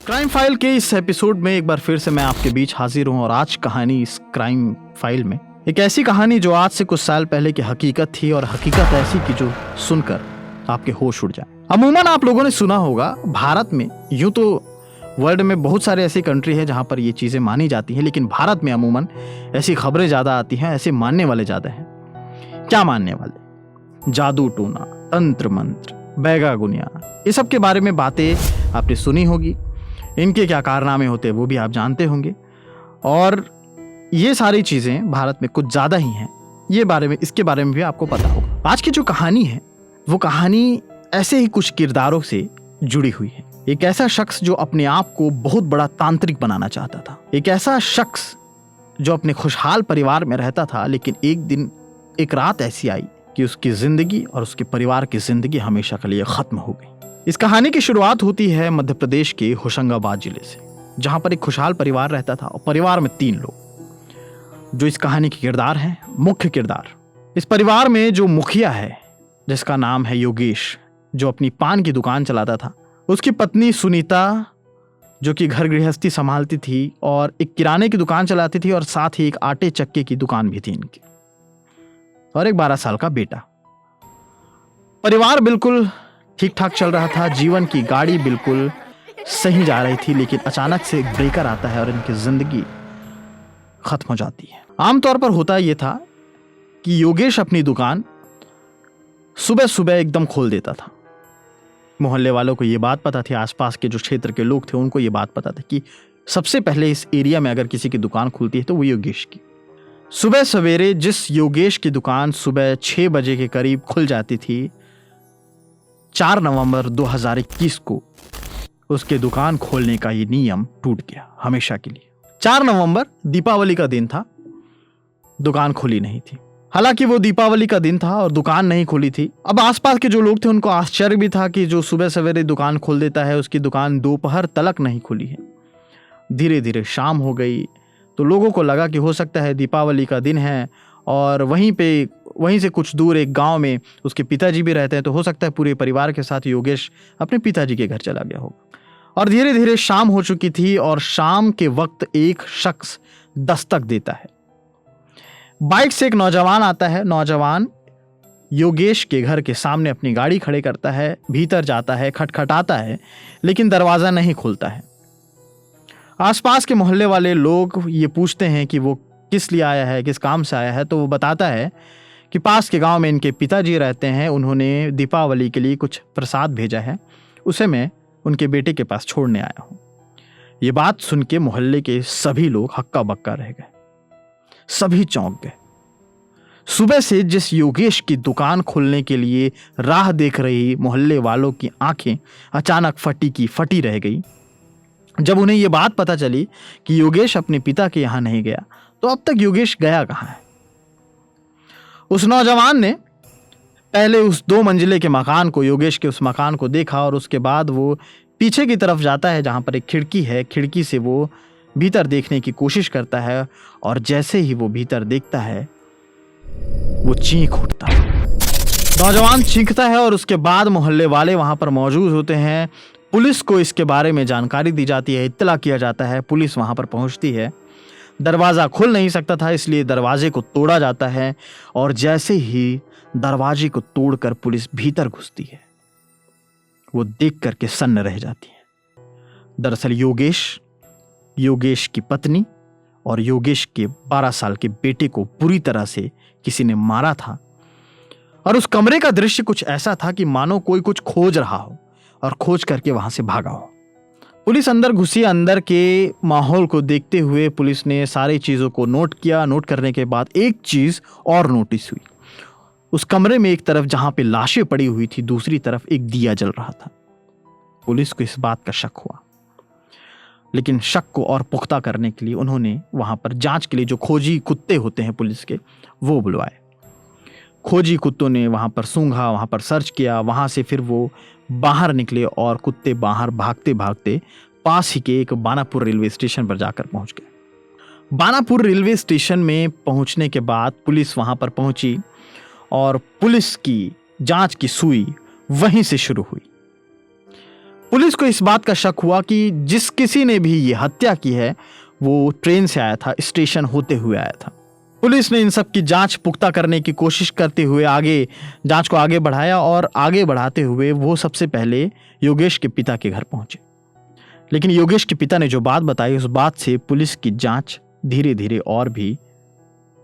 Crime file के इस episode में एक बार फिर से मैं आपके बीच हाजिर हूं और आज कहानी इस क्राइम फाइल में एक ऐसी कहानी जो आज से कुछ साल पहले की हकीकत थी और हकीकत ऐसी कि जो सुनकर आपके होश उड़ जाए। अमूमन आप लोगों ने सुना होगा भारत में, यूं तो वर्ल्ड में बहुत सारे ऐसी कंट्री है जहां पर ये चीजें मानी जाती हैं, लेकिन भारत में अमूमन ऐसी खबरें ज्यादा आती हैं, ऐसे मानने वाले ज्यादा हैं। क्या मानने वाले? जादू टोना, तंत्र मंत्र, बैगा गुनिया, ये सब के बारे में बातें आपने सुनी होगी। इनके क्या कारनामे होते हैं वो भी आप जानते होंगे और ये सारी चीजें भारत में कुछ ज्यादा ही हैं, इसके बारे में भी आपको पता होगा। आज की जो कहानी है वो कहानी ऐसे ही कुछ किरदारों से जुड़ी हुई है। एक ऐसा शख्स जो अपने आप को बहुत बड़ा तांत्रिक बनाना चाहता था, एक ऐसा शख्स जो अपने खुशहाल परिवार में रहता था, लेकिन एक रात ऐसी आई कि उसकी जिंदगी और उसके परिवार की जिंदगी हमेशा के लिए खत्म हो गई। इस कहानी की शुरुआत होती है मध्य प्रदेश के होशंगाबाद जिले से, जहां पर एक खुशहाल परिवार रहता था और परिवार में 3 लोग जो इस कहानी के किरदार हैं, मुख्य किरदार। इस परिवार में जो मुखिया है जिसका नाम है योगेश, जो अपनी पान की दुकान चलाता था, उसकी पत्नी सुनीता जो कि घर गृहस्थी संभालती थी और एक किराने की दुकान चलाती थी और साथ ही एक आटे चक्के की दुकान भी थी इनकी, और एक 12 साल का बेटा। परिवार बिल्कुल ठीक ठाक चल रहा था, जीवन की गाड़ी बिल्कुल सही जा रही थी, लेकिन अचानक से एक ब्रेकर आता है और इनकी जिंदगी खत्म हो जाती है। आमतौर पर होता यह था कि योगेश अपनी दुकान सुबह सुबह एकदम खोल देता था। मोहल्ले वालों को यह बात पता थी, आसपास के जो क्षेत्र के लोग थे उनको यह बात पता था कि सबसे पहले इस एरिया में अगर किसी की दुकान खुलती है तो वो योगेश की। सुबह सवेरे जिस योगेश की दुकान सुबह 6 बजे के करीब खुल जाती थी, 4 नवंबर 2021 को उसके दुकान खोलने का ये नियम टूट गया हमेशा के लिए। 4 नवंबर दीपावली का दिन था, दुकान खुली नहीं थी। हालांकि वो दीपावली का दिन था और दुकान नहीं खुली थी। अब आसपास के जो लोग थे उनको आश्चर्य भी था कि जो सुबह सवेरे दुकान खोल देता है उसकी दुकान दोपहर तलक नहीं खुली है। धीरे धीरे शाम हो गई तो लोगों को लगा कि हो सकता है दीपावली का दिन है और वहीं से कुछ दूर एक गांव में उसके पिताजी भी रहते हैं, तो हो सकता है पूरे परिवार के साथ योगेश अपने पिताजी के घर चला गया होगा। और धीरे धीरे शाम हो चुकी थी और शाम के वक्त एक शख्स दस्तक देता है। बाइक से एक नौजवान आता है। नौजवान योगेश के घर के सामने अपनी गाड़ी खड़े करता है, भीतर जाता है, खटखटाता है, लेकिन दरवाजा नहीं खुलता है। आसपास के मोहल्ले वाले लोग ये पूछते हैं कि वो किस लिए आया है, किस काम से आया है, तो वो बताता है कि पास के गांव में इनके पिताजी रहते हैं, उन्होंने दीपावली के लिए कुछ प्रसाद भेजा है, उसे मैं उनके बेटे के पास छोड़ने आया हूं। ये बात सुन के मोहल्ले के सभी लोग हक्का बक्का रह गए, सभी चौंक गए। सुबह से जिस योगेश की दुकान खुलने के लिए राह देख रही मोहल्ले वालों की आंखें अचानक फटी की फटी रह गई। जब उन्हें यह बात पता चली कि योगेश अपने पिता के यहां नहीं गया, तो अब तक योगेश गया कहां है? उस नौजवान ने पहले उस 2 मंजिले के मकान को, योगेश के उस मकान को देखा और उसके बाद वो पीछे की तरफ जाता है जहां पर एक खिड़की है। खिड़की से वो भीतर देखने की कोशिश करता है और जैसे ही वो भीतर देखता है वो चीख उठता है। नौजवान चीखता है और उसके बाद मोहल्ले वाले वहां पर मौजूद होते हैं। पुलिस को इसके बारे में जानकारी दी जाती है, इत्तला किया जाता है। पुलिस वहां पर पहुंचती है। दरवाजा खुल नहीं सकता था, इसलिए दरवाजे को तोड़ा जाता है और जैसे ही दरवाजे को तोड़कर पुलिस भीतर घुसती है, वो देख करके सन्न रह जाती है। दरअसल योगेश की पत्नी और योगेश के 12 साल के बेटे को बुरी तरह से किसी ने मारा था और उस कमरे का दृश्य कुछ ऐसा था कि मानो कोई कुछ खोज रहा हो और खोज करके वहां से भागा हो। पुलिस अंदर घुसी। अंदर के माहौल को देखते हुए पुलिस ने सारी चीजों को नोट किया। नोट करने के बाद एक चीज और नोटिस हुई। उस कमरे में एक तरफ जहां पे लाशें पड़ी हुई थी, दूसरी तरफ एक दिया जल रहा था। पुलिस को इस बात का शक हुआ, लेकिन शक को और पुख्ता करने के लिए उन्होंने वहां पर जांच के लिए जो खोजी कुत्ते होते हैं पुलिस के, वो बुलवाए। खोजी कुत्तों ने वहां पर सूंघा, वहां पर सर्च किया। वहां से फिर वो बाहर निकले और कुत्ते बाहर भागते भागते पास ही के एक बानापुर रेलवे स्टेशन पर जाकर पहुंच गए। बानापुर रेलवे स्टेशन में पहुंचने के बाद पुलिस वहां पर पहुंची और पुलिस की जांच की सुई वहीं से शुरू हुई। पुलिस को इस बात का शक हुआ कि जिस किसी ने भी ये हत्या की है वो ट्रेन से आया था, स्टेशन होते हुए आया था। पुलिस ने इन सब की जांच पुख्ता करने की कोशिश करते हुए जांच को आगे बढ़ाया और आगे बढ़ाते हुए वो सबसे पहले योगेश के पिता के घर पहुंचे। लेकिन योगेश के पिता ने जो बात बताई, उस बात से पुलिस की जांच धीरे धीरे और भी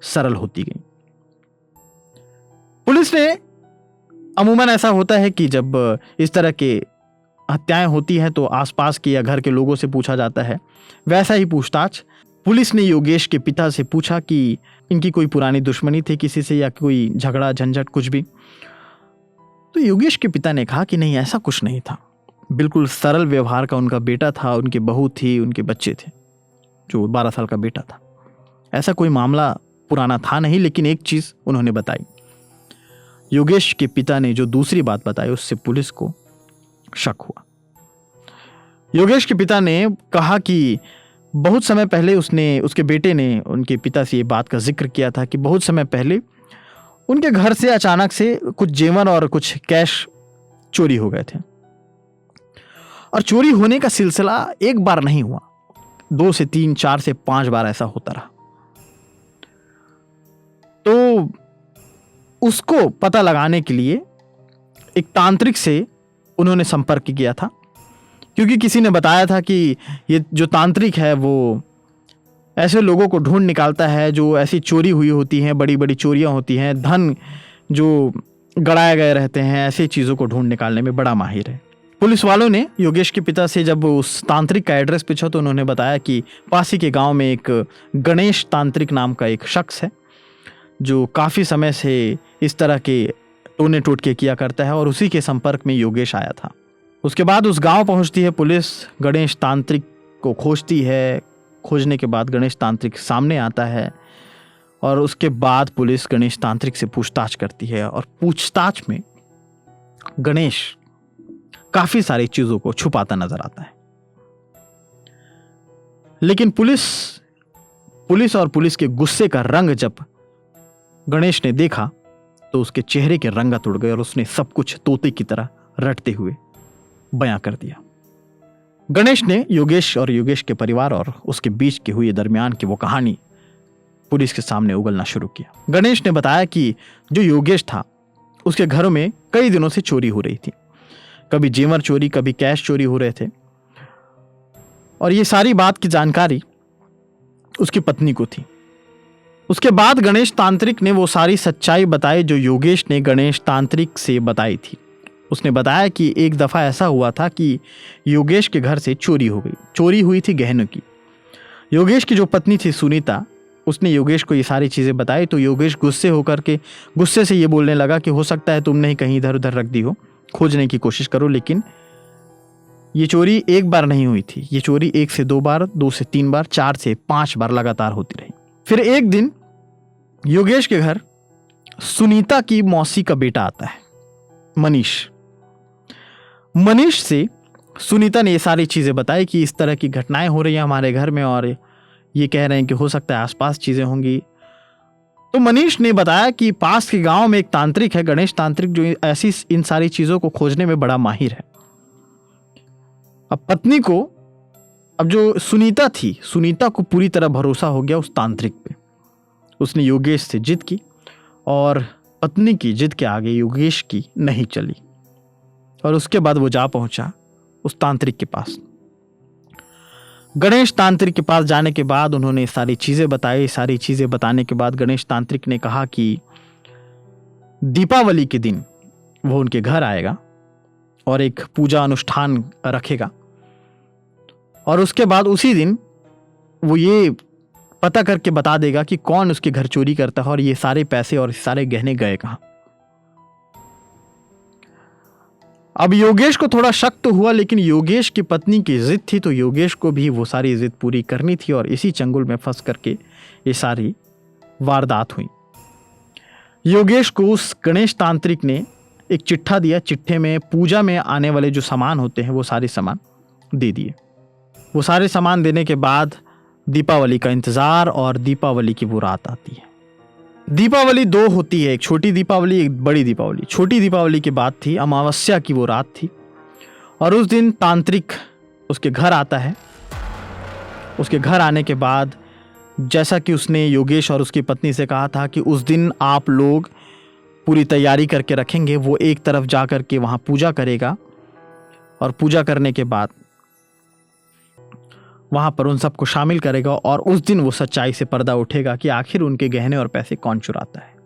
सरल होती गई। पुलिस ने, अमूमन ऐसा होता है कि जब इस तरह के हत्याएं होती हैं तो आसपास के या घर के लोगों से पूछा जाता है। वैसा ही पूछताछ पुलिस ने योगेश के पिता से पूछा कि इनकी कोई पुरानी दुश्मनी थी किसी से या कोई झगड़ा झंझट कुछ भी। तो योगेश के पिता ने कहा कि नहीं, ऐसा कुछ नहीं था, बिल्कुल सरल व्यवहार का उनका बेटा था, उनकी बहू थी, उनके बच्चे थे, जो 12 साल का बेटा था। ऐसा कोई मामला पुराना था नहीं। लेकिन एक चीज उन्होंने बताई, योगेश के पिता ने जो दूसरी बात बताई उससे पुलिस को शक हुआ। योगेश के पिता ने कहा कि बहुत समय पहले उसके बेटे ने उनके पिता से ये बात का जिक्र किया था कि बहुत समय पहले उनके घर से अचानक से कुछ जेवर और कुछ कैश चोरी हो गए थे। और चोरी होने का सिलसिला एक बार नहीं हुआ, 2 से 3, 4 से 5 बार ऐसा होता रहा। तो उसको पता लगाने के लिए एक तांत्रिक से उन्होंने संपर्क किया था, क्योंकि किसी ने बताया था कि ये जो तांत्रिक है वो ऐसे लोगों को ढूंढ निकालता है जो ऐसी चोरी हुई होती हैं, बड़ी बड़ी चोरियां होती हैं, धन जो गड़ाए गए रहते हैं, ऐसी चीज़ों को ढूंढ निकालने में बड़ा माहिर है। पुलिस वालों ने योगेश के पिता से जब उस तांत्रिक का एड्रेस पूछा तो उन्होंने बताया कि पास ही के गांव में एक गणेश तांत्रिक नाम का एक शख्स है जो काफ़ी समय से इस तरह के टोने टोटके किया करता है, और उसी के संपर्क में योगेश आया था। उसके बाद उस गांव पहुंचती है पुलिस, गणेश तांत्रिक को खोजती है। खोजने के बाद गणेश तांत्रिक सामने आता है और उसके बाद पुलिस गणेश तांत्रिक से पूछताछ करती है, और पूछताछ में गणेश काफी सारी चीजों को छुपाता नजर आता है। लेकिन पुलिस और पुलिस के गुस्से का रंग जब गणेश ने देखा तो उसके चेहरे के रंगत उड़ गए और उसने सब कुछ तोते की तरह रटते हुए बयां कर दिया। गणेश ने योगेश और योगेश के परिवार और उसके बीच की हुई दरमियान की वो कहानी पुलिस के सामने उगलना शुरू किया। गणेश ने बताया कि जो योगेश था उसके घरों में कई दिनों से चोरी हो रही थी, कभी जेवर चोरी, कभी कैश चोरी हो रहे थे, और ये सारी बात की जानकारी उसकी पत्नी को थी। उसके बाद गणेश तांत्रिक ने वो सारी सच्चाई बताई जो योगेश ने गणेश तांत्रिक से बताई थी। उसने बताया कि एक दफ़ा ऐसा हुआ था कि योगेश के घर से चोरी हो गई। चोरी हुई थी गहनों की। योगेश की जो पत्नी थी सुनीता, उसने योगेश को ये सारी चीज़ें बताई तो योगेश गुस्से से ये बोलने लगा कि हो सकता है तुमने ही कहीं इधर उधर रख दी हो, खोजने की कोशिश करो। लेकिन ये चोरी एक बार नहीं हुई थी, ये चोरी 1 से 2 बार, 2 से 3 बार, 4 से 5 बार लगातार होती रही। फिर एक दिन योगेश के घर सुनीता की मौसी का बेटा आता है, मनीष से सुनीता ने ये सारी चीज़ें बताई कि इस तरह की घटनाएं हो रही हैं हमारे घर में, और ये कह रहे हैं कि हो सकता है आसपास चीज़ें होंगी। तो मनीष ने बताया कि पास के गांव में एक तांत्रिक है, गणेश तांत्रिक, जो ऐसी इन सारी चीज़ों को खोजने में बड़ा माहिर है। अब पत्नी को, अब जो सुनीता थी, सुनीता को पूरी तरह भरोसा हो गया उस तांत्रिक पे। उसने योगेश से जिद की और पत्नी की जिद के आगे योगेश की नहीं चली, और उसके बाद वो जा पहुंचा उस तांत्रिक के पास। गणेश तांत्रिक के पास जाने के बाद उन्होंने सारी चीज़ें बताई। सारी चीज़ें बताने के बाद गणेश तांत्रिक ने कहा कि दीपावली के दिन वो उनके घर आएगा और एक पूजा अनुष्ठान रखेगा, और उसके बाद उसी दिन वो ये पता करके बता देगा कि कौन उसके घर चोरी करता है और ये सारे पैसे और सारे गहने गए कहां। अब योगेश को थोड़ा शक तो हुआ, लेकिन योगेश की पत्नी की जिद थी तो योगेश को भी वो सारी जिद पूरी करनी थी, और इसी चंगुल में फंस करके ये सारी वारदात हुई। योगेश को उस गणेश तांत्रिक ने एक चिट्ठा दिया। चिट्ठे में पूजा में आने वाले जो सामान होते हैं वो सारे सामान दे दिए। वो सारे सामान देने के बाद दीपावली का इंतजार, और दीपावली की वो रात आती है। दीपावली 2 होती है, एक छोटी दीपावली, एक बड़ी दीपावली। छोटी दीपावली की बात थी, अमावस्या की वो रात थी, और उस दिन तांत्रिक उसके घर आता है। उसके घर आने के बाद जैसा कि उसने योगेश और उसकी पत्नी से कहा था कि उस दिन आप लोग पूरी तैयारी करके रखेंगे, वो एक तरफ जा कर के वहाँ पूजा करेगा और पूजा करने के बाद वहाँ पर उन सबको शामिल करेगा और उस दिन वो सच्चाई से पर्दा उठेगा कि आखिर उनके गहने और पैसे कौन चुराता है।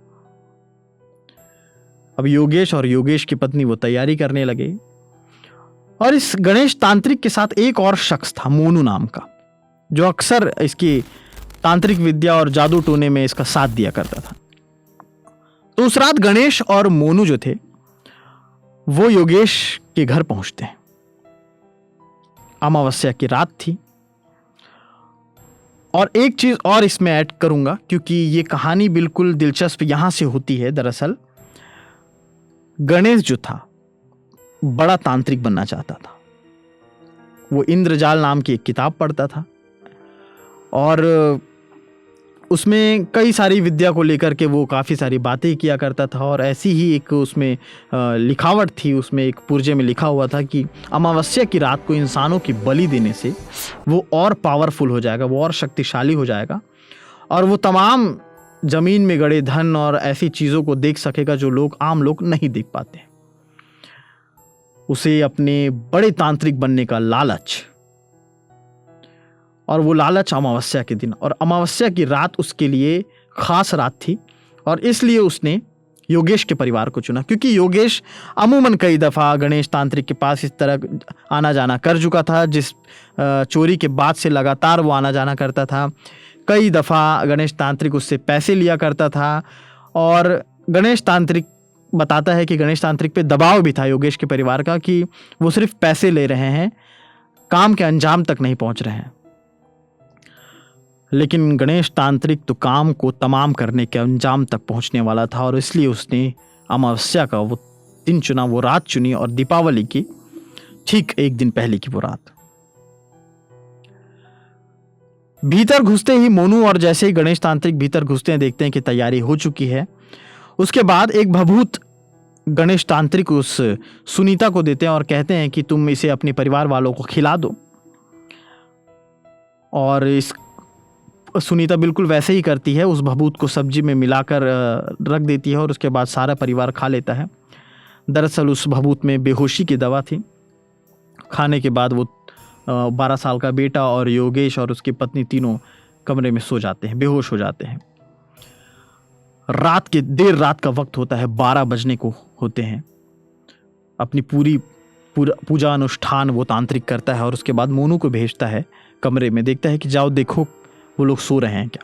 अब योगेश और योगेश की पत्नी वो तैयारी करने लगे और इस गणेश तांत्रिक के साथ एक और शख्स था, मोनू नाम का, जो अक्सर इसकी तांत्रिक विद्या और जादू टोने में इसका साथ दिया करता था। तो उस रात गणेश और मोनू जो थे वो योगेश के घर पहुंचते हैं। अमावस्या की रात थी। और एक चीज और इसमें ऐड करूंगा क्योंकि ये कहानी बिल्कुल दिलचस्प यहां से होती है। दरअसल गणेश जो था बड़ा तांत्रिक बनना चाहता था। वो इंद्रजाल नाम की एक किताब पढ़ता था और उसमें कई सारी विद्या को लेकर के वो काफ़ी सारी बातें किया करता था। और ऐसी ही एक उसमें लिखावट थी, उसमें एक पुर्जे में लिखा हुआ था कि अमावस्या की रात को इंसानों की बलि देने से वो और पावरफुल हो जाएगा, वो और शक्तिशाली हो जाएगा और वो तमाम ज़मीन में गड़े धन और ऐसी चीज़ों को देख सकेगा जो लोग आम लोग नहीं देख पाते। उसे अपने बड़े तांत्रिक बनने का लालच, और वो लालच अमावस्या के दिन, और अमावस्या की रात उसके लिए खास रात थी और इसलिए उसने योगेश के परिवार को चुना। क्योंकि योगेश अमूमन कई दफ़ा गणेश तांत्रिक के पास इस तरह आना जाना कर चुका था। जिस चोरी के बाद से लगातार वो आना जाना करता था। कई दफ़ा गणेश तांत्रिक उससे पैसे लिया करता था और गणेश तांत्रिक बताता है कि गणेश तांत्रिक पे दबाव भी था योगेश के परिवार का कि वो सिर्फ पैसे ले रहे हैं, काम के अंजाम तक नहीं पहुंच रहे हैं। लेकिन गणेश तांत्रिक तो काम को तमाम करने के अंजाम तक पहुंचने वाला था और इसलिए उसने अमावस्या का वो दिन चुना, वो रात चुनी और दीपावली की ठीक एक दिन पहले की वो रात। भीतर घुसते ही मोनू और जैसे ही गणेश तांत्रिक भीतर घुसते हैं देखते हैं कि तैयारी हो चुकी है। उसके बाद एक भभूत गणेश तांत्रिक उस सुनीता को देते हैं और कहते हैं कि तुम इसे अपने परिवार वालों को खिला दो। और इस सुनीता बिल्कुल वैसे ही करती है, उस भभूत को सब्जी में मिलाकर रख देती है और उसके बाद सारा परिवार खा लेता है। दरअसल उस भभूत में बेहोशी की दवा थी। खाने के बाद वो 12 साल का बेटा और योगेश और उसकी पत्नी तीनों कमरे में सो जाते हैं, बेहोश हो जाते हैं। देर रात का वक्त होता है, 12 बजने को होते हैं। अपनी पूजा अनुष्ठान वो तांत्रिक करता है और उसके बाद मोनू को भेजता है कमरे में, देखता है कि जाओ देखो वो लोग सो रहे हैं क्या।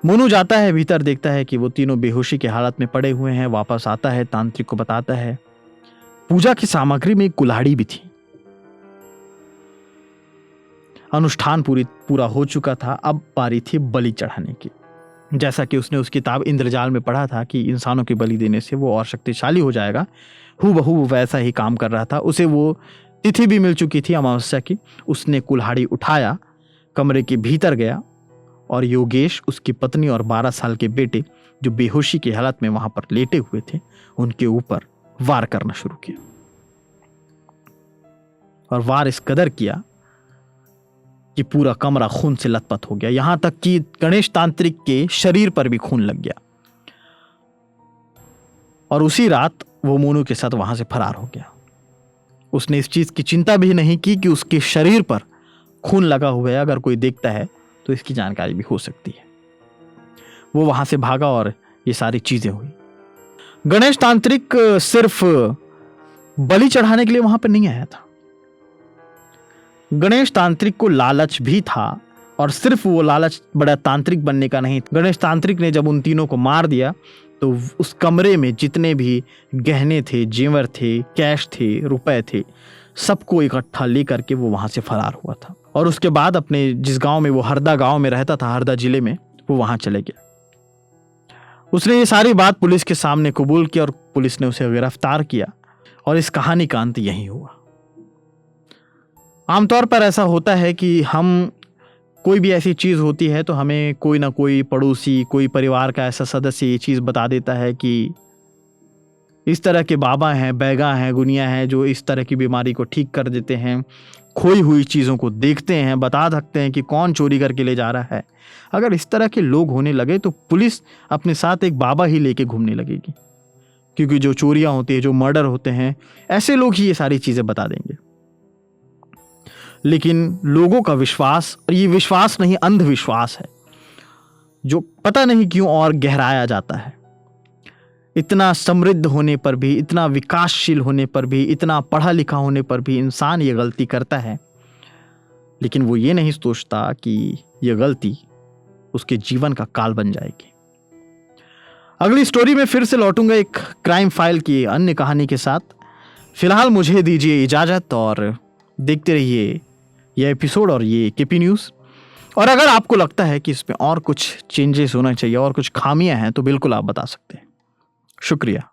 मोनू जाता है भीतर, देखता है कि वो तीनों बेहोशी की हालत में पड़े हुए हैं। वापस आता है, तांत्रिक को बताता है। पूजा की सामग्री में एक कुल्हाड़ी भी थी। अनुष्ठान पूरा हो चुका था, अब बारी थी बलि चढ़ाने की। जैसा कि उसने उस किताब इंद्रजाल में पढ़ा था कि इंसानों की बलि देने से वो और शक्तिशाली हो जाएगा, हूबहू वैसा ही काम कर रहा था। उसे वो तिथि भी मिल चुकी थी अमावस्या की। उसने कुल्हाड़ी उठाया, कमरे के भीतर गया और योगेश, उसकी पत्नी और 12 साल के बेटे जो बेहोशी की हालत में वहां पर लेटे हुए थे, उनके ऊपर वार करना शुरू किया। और वार इस कदर किया कि पूरा कमरा खून से लथपथ हो गया, यहां तक कि गणेश तांत्रिक के शरीर पर भी खून लग गया। और उसी रात वो मोनू के साथ वहां से फरार हो गया। उसने इस चीज की चिंता भी नहीं की कि उसके शरीर पर खून लगा हुआ है, अगर कोई देखता है तो इसकी जानकारी भी हो सकती है। वो वहां से भागा और ये सारी चीजें हुई। गणेश तांत्रिक सिर्फ बलि चढ़ाने के लिए वहां पर नहीं आया था। गणेश तांत्रिक को लालच भी था और सिर्फ वो लालच बड़ा तांत्रिक बनने का नहीं। गणेश तांत्रिक ने जब उन तीनों को मार दिया तो उस कमरे में जितने भी गहने थे, जेवर थे, कैश थे, रुपए थे, सबको इकट्ठा लेकर के वो वहां से फरार हुआ था। और उसके बाद अपने जिस गांव में वो हरदा गांव में रहता था, हरदा जिले में, वो वहां चले गया। उसने ये सारी बात पुलिस के सामने कबूल की और पुलिस ने उसे गिरफ्तार किया और इस कहानी का अंत यही हुआ। आमतौर पर ऐसा होता है कि हम कोई भी ऐसी चीज़ होती है तो हमें कोई ना कोई पड़ोसी, कोई परिवार का ऐसा सदस्य ये चीज़ बता देता है कि इस तरह के बाबा हैं, बैगा हैं, गुनिया हैं जो इस तरह की बीमारी को ठीक कर देते हैं, खोई हुई चीज़ों को देखते हैं, बता सकते हैं कि कौन चोरी करके ले जा रहा है। अगर इस तरह के लोग होने लगे तो पुलिस अपने साथ एक बाबा ही लेके घूमने लगेगी, क्योंकि जो चोरियां होती है, जो मर्डर होते हैं, ऐसे लोग ही ये सारी चीज़ें बता देंगे। लेकिन लोगों का विश्वास, और ये विश्वास नहीं अंधविश्वास है, जो पता नहीं क्यों और गहराया जाता है। इतना समृद्ध होने पर भी, इतना विकासशील होने पर भी, इतना पढ़ा लिखा होने पर भी इंसान ये गलती करता है, लेकिन वो ये नहीं सोचता कि ये गलती उसके जीवन का काल बन जाएगी। अगली स्टोरी में फिर से लौटूंगा एक क्राइम फाइल की अन्य कहानी के साथ। फिलहाल मुझे दीजिए इजाजत और देखते रहिए ये एपिसोड और ये केपी न्यूज़। और अगर आपको लगता है कि इसमें और कुछ चेंजेस होना चाहिए और कुछ खामियां हैं तो बिल्कुल आप बता सकते हैं। शुक्रिया।